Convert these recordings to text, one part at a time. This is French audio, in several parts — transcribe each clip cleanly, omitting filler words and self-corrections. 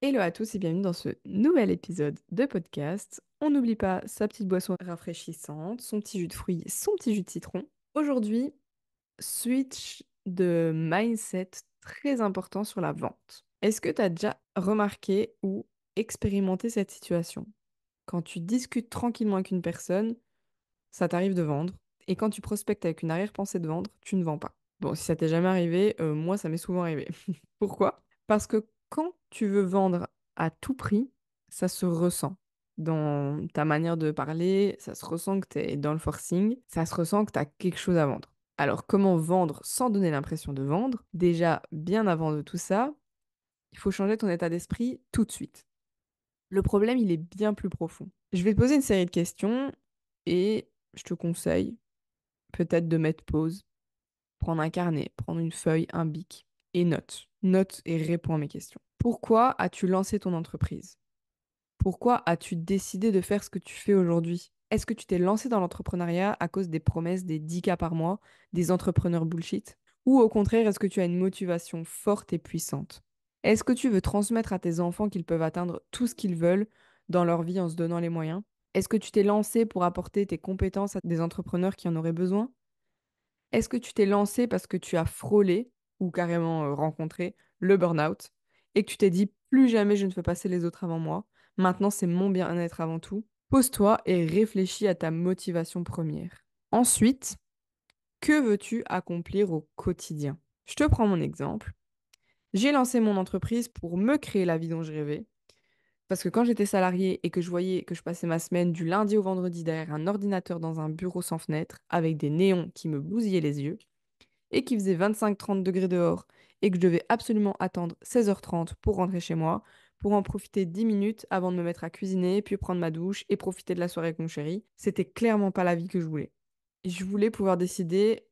Hello à tous et bienvenue dans ce nouvel épisode de podcast. On n'oublie pas sa petite boisson rafraîchissante, son petit jus de fruits, son petit jus de citron. Aujourd'hui, switch de mindset très important sur la vente. Est-ce que tu as déjà remarqué ou expérimenté cette situation? Quand tu discutes tranquillement avec une personne, ça t'arrive de vendre. Et quand tu prospectes avec une arrière-pensée de vendre, tu ne vends pas. Bon, si ça t'est jamais arrivé, moi, ça m'est souvent arrivé. Pourquoi? Parce que quand tu veux vendre à tout prix, ça se ressent dans ta manière de parler, ça se ressent que tu es dans le forcing, ça se ressent que tu as quelque chose à vendre. Alors, comment vendre sans donner l'impression de vendre? Déjà, bien avant de tout ça, il faut changer ton état d'esprit tout de suite. Le problème, il est bien plus profond. Je vais te poser une série de questions et je te conseille peut-être de mettre pause, prendre un carnet, prendre une feuille, un bic et note. Note et réponds à mes questions. Pourquoi as-tu lancé ton entreprise? Pourquoi as-tu décidé de faire ce que tu fais aujourd'hui? Est-ce que tu t'es lancé dans l'entrepreneuriat à cause des promesses des 10K par mois, des entrepreneurs bullshit? Ou au contraire, est-ce que tu as une motivation forte et puissante? Est-ce que tu veux transmettre à tes enfants qu'ils peuvent atteindre tout ce qu'ils veulent dans leur vie en se donnant les moyens? Est-ce que tu t'es lancé pour apporter tes compétences à des entrepreneurs qui en auraient besoin? Est-ce que tu t'es lancé parce que tu as frôlé ou carrément rencontré le burn-out et que tu t'es dit plus jamais je ne fais passer les autres avant moi, maintenant c'est mon bien-être avant tout? Pose-toi et réfléchis à ta motivation première. Ensuite, que veux-tu accomplir au quotidien? Je te prends mon exemple. J'ai lancé mon entreprise pour me créer la vie dont je rêvais. Parce que quand j'étais salariée et que je voyais que je passais ma semaine du lundi au vendredi derrière un ordinateur dans un bureau sans fenêtre, avec des néons qui me bousillaient les yeux, et qu'il faisait 25-30 degrés dehors et que je devais absolument attendre 16h30 pour rentrer chez moi, pour en profiter 10 minutes avant de me mettre à cuisiner, puis prendre ma douche et profiter de la soirée avec mon chéri, c'était clairement pas la vie que je voulais. Je voulais pouvoir décider,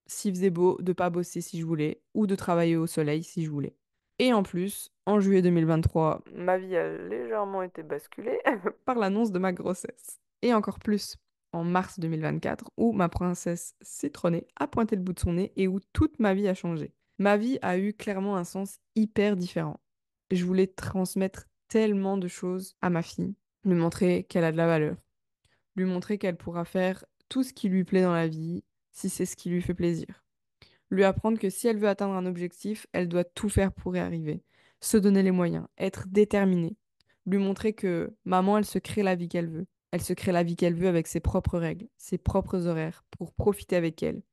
s'il faisait beau, de pas bosser si je voulais, ou de travailler au soleil si je voulais. Et en plus, en juillet 2023, ma vie a légèrement été basculée par l'annonce de ma grossesse. Et encore plus en mars 2024, où ma princesse citronnée a pointé le bout de son nez et où toute ma vie a changé. Ma vie a eu clairement un sens hyper différent. Je voulais transmettre tellement de choses à ma fille, lui montrer qu'elle a de la valeur, lui montrer qu'elle pourra faire tout ce qui lui plaît dans la vie, si c'est ce qui lui fait plaisir. Lui apprendre que si elle veut atteindre un objectif, elle doit tout faire pour y arriver, se donner les moyens, être déterminée. Lui montrer que maman, elle se crée la vie qu'elle veut. Elle se crée la vie qu'elle veut avec ses propres règles, ses propres horaires, pour profiter avec elle.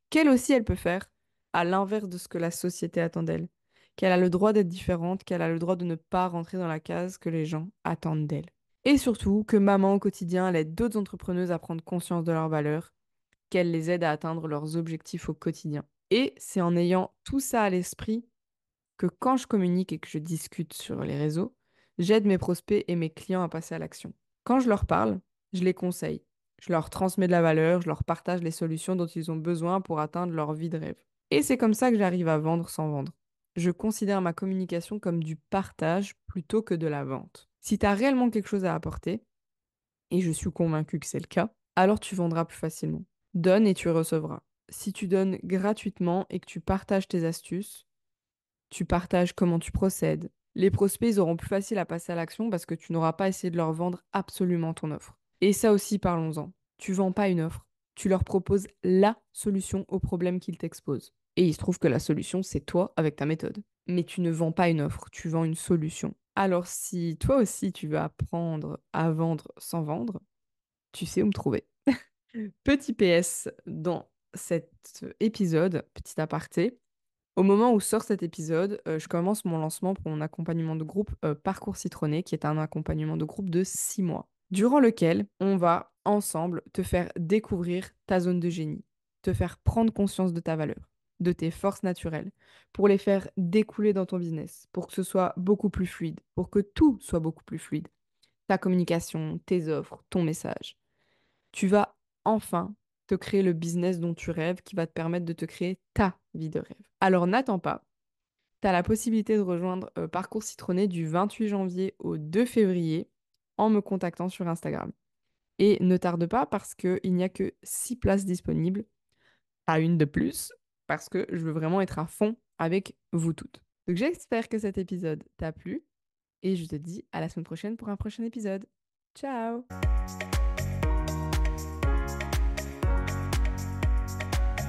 Qu'elle aussi, elle peut faire à l'inverse de ce que la société attend d'elle. Qu'elle a le droit d'être différente, qu'elle a le droit de ne pas rentrer dans la case que les gens attendent d'elle. Et surtout, que maman au quotidien, elle aide d'autres entrepreneuses à prendre conscience de leurs valeurs, qu'elle les aide à atteindre leurs objectifs au quotidien. Et c'est en ayant tout ça à l'esprit que quand je communique et que je discute sur les réseaux, j'aide mes prospects et mes clients à passer à l'action. Quand je leur parle, je les conseille. Je leur transmets de la valeur, je leur partage les solutions dont ils ont besoin pour atteindre leur vie de rêve. Et c'est comme ça que j'arrive à vendre sans vendre. Je considère ma communication comme du partage plutôt que de la vente. Si tu as réellement quelque chose à apporter, et je suis convaincue que c'est le cas, alors tu vendras plus facilement. Donne et tu recevras. Si tu donnes gratuitement et que tu partages tes astuces, tu partages comment tu procèdes, les prospects ils auront plus facile à passer à l'action parce que tu n'auras pas essayé de leur vendre absolument ton offre. Et ça aussi, parlons-en. Tu vends pas une offre, tu leur proposes la solution au problème qu'ils t'exposent. Et il se trouve que la solution, c'est toi avec ta méthode. Mais tu ne vends pas une offre, tu vends une solution. Alors si toi aussi tu veux apprendre à vendre sans vendre, tu sais où me trouver. Petit PS dans cet épisode, petit aparté. Au moment où sort cet épisode, je commence mon lancement pour mon accompagnement de groupe Parcours Citronné, qui est un accompagnement de groupe de 6 mois, durant lequel on va ensemble te faire découvrir ta zone de génie, te faire prendre conscience de ta valeur, de tes forces naturelles, pour les faire découler dans ton business, pour que ce soit beaucoup plus fluide, pour que tout soit beaucoup plus fluide. Ta communication, tes offres, ton message. Tu vas enfin te créer le business dont tu rêves qui va te permettre de te créer ta vie de rêve. Alors n'attends pas, tu as la possibilité de rejoindre Parcours Citronné du 28 janvier au 2 février en me contactant sur Instagram. Et ne tarde pas parce qu'il n'y a que 6 places disponibles, pas une de plus, parce que je veux vraiment être à fond avec vous toutes. Donc j'espère que cet épisode t'a plu. Et je te dis à la semaine prochaine pour un prochain épisode. Ciao!